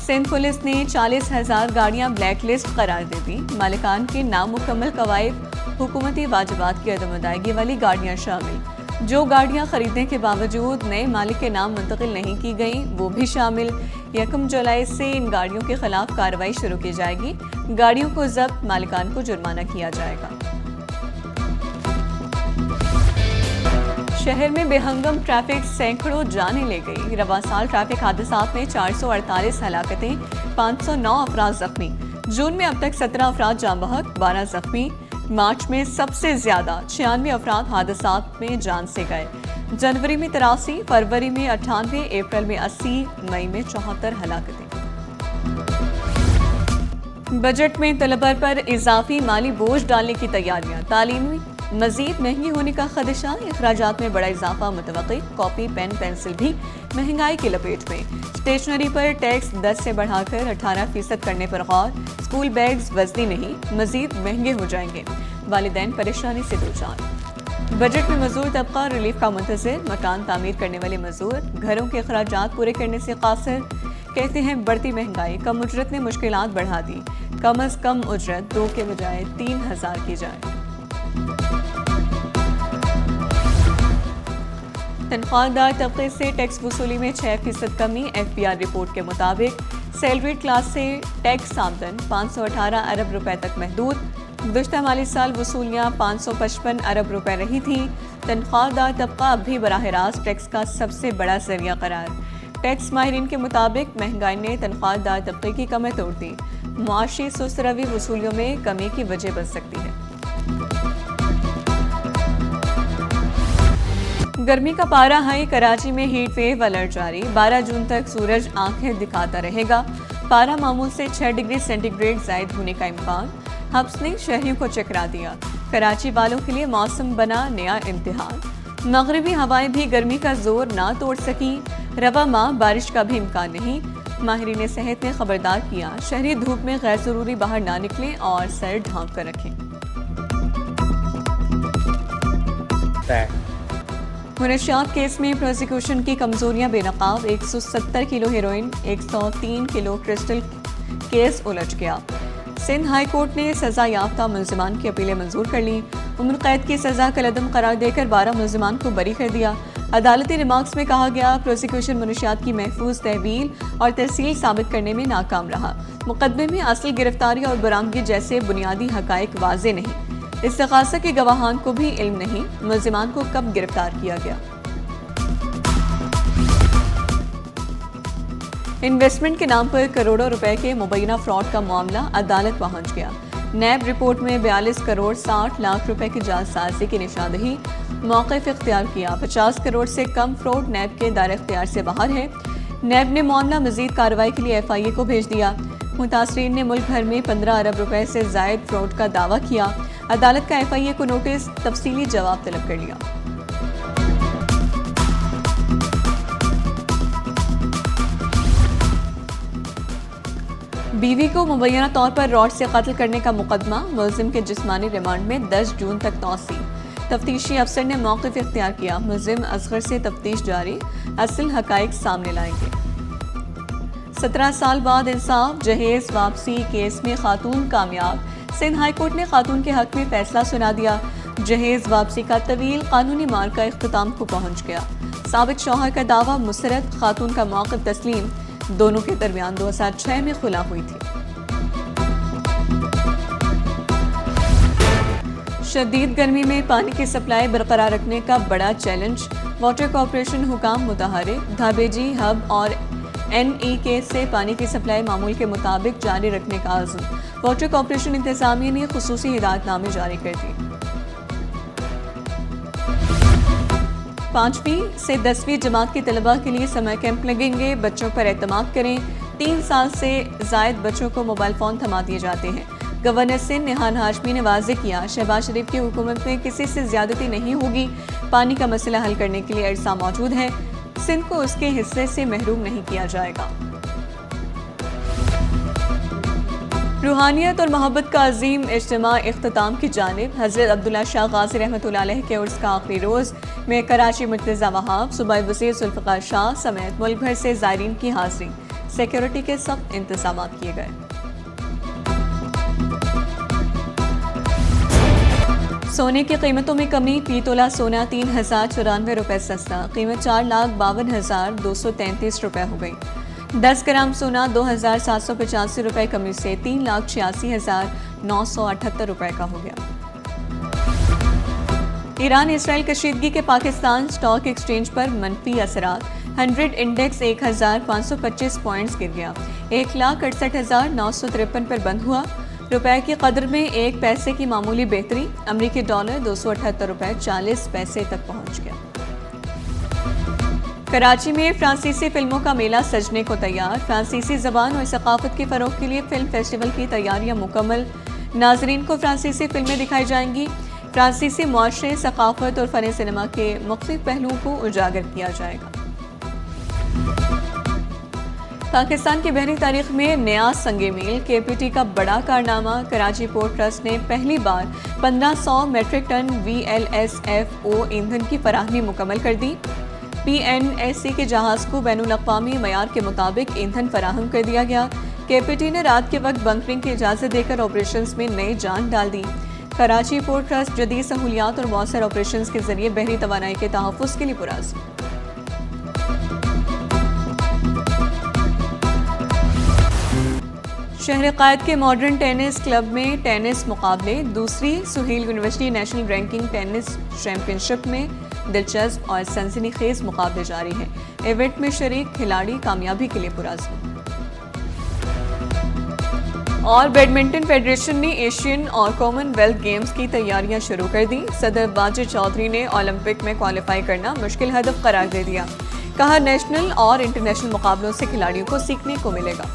Sindh police ने 40,000 गाड़ियां black list करार दे दी। मालिकान के नामुकम्मल कवायद, हुकूमती वाजिबात की अदम अदायगी वाली गाड़ियां शामिल। जो गाड़ियां खरीदने के बावजूद नए मालिक के नाम मुंतकिल नहीं की गई वो भी शामिल। 1 जुलाई से इन गाड़ियों के खिलाफ कार्रवाई शुरू की जाएगी। गाड़ियों को जब्त, मालिकान को जुर्माना किया जाएगा। शहर में बेहंगम ट्रैफिक सैकड़ों जानें ले गई। रवा साल ट्रैफिक हादसात में 448 हलाकतें, 509 अफराद जख्मी। जून में अब तक 17 अफराद जान बहक, 12 जख्मी। मार्च में सबसे ज्यादा 96 अफराद हादसात में जान से गए। जनवरी में 83, फरवरी में 98, अप्रैल में 80, मई में 74 हलाकतें। बजट में तलबा पर इजाफी माली बोझ डालने की तैयारियां। तालीम मजीद महंगी होने का खदशा, अखराजात में बड़ा इजाफा मुतवक्की। कॉपी, पेन, पेंसिल भी महंगाई की लपेट में। स्टेशनरी पर टैक्स 10 से बढ़ाकर 18% करने पर गौर। स्कूल बैग्स वजनी नहीं, मजीद महंगे हो जाएंगे। वालिदैन परेशानी से दो चार। बजट में मजदूर तबका रिलीफ का मुंतज़िर। मकान तामीर करने वाले मजदूर घरों के अखराजात पूरे करने से कासिर। कहते हैं बढ़ती महंगाई, कम उजरत ने मुश्किलात बढ़ा दी। कम अज कम उजरत 2 के बजाय 3,000 की जाए। तनख्वाहदार तबके से टैक्स वसूली में 6% कमी। FBI रिपोर्ट के मुताबिक सैलरीड क्लास से टैक्स आमदन 518 अरब रुपए तक महदूद। गुज़श्ता माली साल वसूलियाँ 555 अरब रुपए रही थी। तनख्वाहदार तबका अब भी बराह रास्त टैक्स का सबसे बड़ा जरिया करार। टैक्स माहिरीन के मुताबिक महंगाई ने तनख्वाहदार तबके की कमर तोड़ दी। मुआशी सुस्त रवी वसूलियों में कमी की वजह बन सकती है। गर्मी का पारा हाई, कराची में हीट वेव अलर्ट जारी। 12 जून तक सूरज आंखें दिखाता रहेगा। पारा मामूल से 6 डिग्री सेंटीग्रेड जायद होने का इम्कान। हब्स ने शहरियों को चकरा दिया। कराची वालों के लिए मौसम बना नया इम्तिहान। मगरिबी हवाएं भी गर्मी का जोर ना तोड़ सकी। रवा माह बारिश का भी इम्कान नहीं। माहिरीन सेहत ने खबरदार किया, शहरी धूप में गैर जरूरी बाहर ना निकलें और सर ढांप कर रखें। मुनशियात केस में प्रोसिक्यूशन की कमजोरियां बेनकाब। 170 kilo heroin, 103 kilo crystal case उलझ गया। सिंध हाई कोर्ट ने सजा याफ्ता मुल्जिमान की अपीलें मंजूर कर ली। उम्र कैद की सजा कलअदम करार देकर 12 मुल्जिमान को बरी कर दिया। अदालती रिमार्क्स में कहा गया, प्रोसिक्यूशन मुनशियात की महफूज तहवील और तरसील साबित करने में नाकाम रहा। मुकदमे में असल गिरफ्तारी और बरामदगी जैसे बुनियादी हकायक वाजे नहीं। इस्तिगासा के गवाहान को भी इल्म नहीं, मुल्जिमान को कब गिरफ्तार किया गया। इन्वेस्टमेंट के नाम पर करोड़ों रुपए के मुबैना फ्रॉड का मामला अदालत पहुंच गया। नैब रिपोर्ट में 42 करोड़ 60 लाख रुपए की जालसाजी की निशानदेही। मौक़िफ़ इख्तियार किया। 50 करोड़ से कम फ्रॉड नैब के दायरे इख्तियार से बाहर है। नैब ने मामला मजीद कार्रवाई के लिए FIA को भेज दिया। मुतासरीन ने मुल्क भर में 15 अरब रुपए से जायद फ्रॉड का दावा किया। अदालत का FIA को नोटिस, तफसीली जवाब तलब कर लिया। बीवी को मुबैना तौर पर रॉड से कत्ल करने का मुकदमा। मुल्जिम के जिस्मानी रिमांड में 10 जून तक तौसी। तफ्तीशी अफसर ने मौक़िफ़ इख्तियार किया। मुल्जिम असगर से तफ्तीश जारी, असल हकाइक सामने लाएंगे। 17 साल बाद इंसाफ, जहेज वापसी केस में खातून कामयाब। सिंध हाई कोर्ट ने खातून के हक में फैसला सुना दिया। जहेज वापसी का तवील कानूनी मार्ग का इख्तिताम को पहुंच गया। साबित शौहर का दावा मुसरत, खातून का मौक़िफ़ तस्लीम। दोनों के दरमियान 2006 में खुला हुई थी। शदीद गर्मी में पानी की सप्लाई बरकरार रखने का बड़ा चैलेंज। वाटर कॉरपोरेशन हुकाम मुतहरिक। धाबेजी हब और NEK से पानी की सप्लाई मामूल के मुताबिक जारी रखने का आज़म। वाटर कॉरपोरेशन इंतजामिया ने खुसूसी हिदायतनामे जारी कर दी। 5वीं से 10वीं जमात के तलबा के लिए समर कैंप लगेंगे। बच्चों पर एतमाद करें। 3 साल से जायद बच्चों को मोबाइल फ़ोन थमा दिए जाते हैं। गवर्नर सिंध निहान हाशमी ने वाज़ेह किया, शहबाज शरीफ की हुकूमत में किसी से ज्यादती नहीं होगी। पानी का मसला हल करने के लिए अरसा मौजूद है। सिंध को उसके हिस्से से महरूम नहीं किया जाएगा। रूहानियत और मोहब्बत का अजीम इज्तिमा इख्तिताम की जानिब हज़रत अब्दुल्ला शाह गाज़ी रहमतुल्लाह अलैह के उर्स का आखिरी रोज़ में कराची मुर्तज़ा वहाब सूबाई वज़ीर जुल्फ़िकार शाह समेत मुल्क भर से ज़ायरीन की हाज़िरी। सिक्योरिटी के सख्त इंतज़ाम किए गए। सोने की कीमतों में कमी। फी तोला सोना 3094 रुपये सस्ता, कीमत 4,52,233 रुपये हो गई। 10 ग्राम सोना 2,785 रुपये कमी से 3,86,978 रुपये का हो गया। ईरान इसराइल कशीदगी के पाकिस्तान स्टॉक एक्सचेंज पर मनफी असरात। 100 इंडेक्स 1,525 पॉइंट्स गिर गया, 1,68,953 पर बंद हुआ। रुपए की कदर में 1 पैसे की मामूली बेहतरी। अमरीकी डॉलर 278 रुपये 40 पैसे तक पहुंच गया। कराची में फ्रांसीसी फिल्मों का मेला सजने को तैयार। फ्रांसीसी जबान और सकाफत के फरोग के लिए फिल्म फेस्टिवल की तैयारियां मुकम्मल। नाजरीन को फ्रांसीसी फिल्में दिखाई जाएंगी। फ्रांसीसी मुआशरे, सकाफत और फ़न सिनेमा के मुख्तलिफ पहलुओं को उजागर किया जाएगा। पाकिस्तान की बहरी तारीख में नया संगे मील। KPT का बड़ा कारनामा। कराची पोर्ट ट्रस्ट ने पहली बार 1500 मेट्रिक टन VLSFO ईंधन की फराहमी मुकम्मल कर दी। PNSC के जहाज़ को बैनुल-अक़वामी मयार के मुताबिक ईंधन फराहम कर दिया गया। KPT ने रात के वक्त बंकरिंग की इजाज़त देकर ऑपरेशंस में नई जान डाल दी। कराची पोर्ट ट्रस्ट जदीद सहूलियात और मौसर ऑपरेशंस के जरिए बहरी तवानाई के तहफ़्फ़ुज़ के लिए पुरअज़्म। शहर कायद के मॉडर्न टेनिस क्लब में टेनिस मुकाबले। दूसरी Suhail university national ranking tennis championship में दिलचस्प और सनसनीखेज मुकाबले जारी हैं। इवेंट में शरीक खिलाड़ी कामयाबी के लिए पुरअज़्म। और बैडमिंटन फेडरेशन ने एशियन और कॉमनवेल्थ गेम्स की तैयारियां शुरू कर दी। सदर बाजिद चौधरी ने ओलंपिक में क्वालिफाई करना मुश्किल हदफ करार दे दिया। कहा, नेशनल और इंटरनेशनल मुकाबलों से खिलाड़ियों को सीखने को मिलेगा।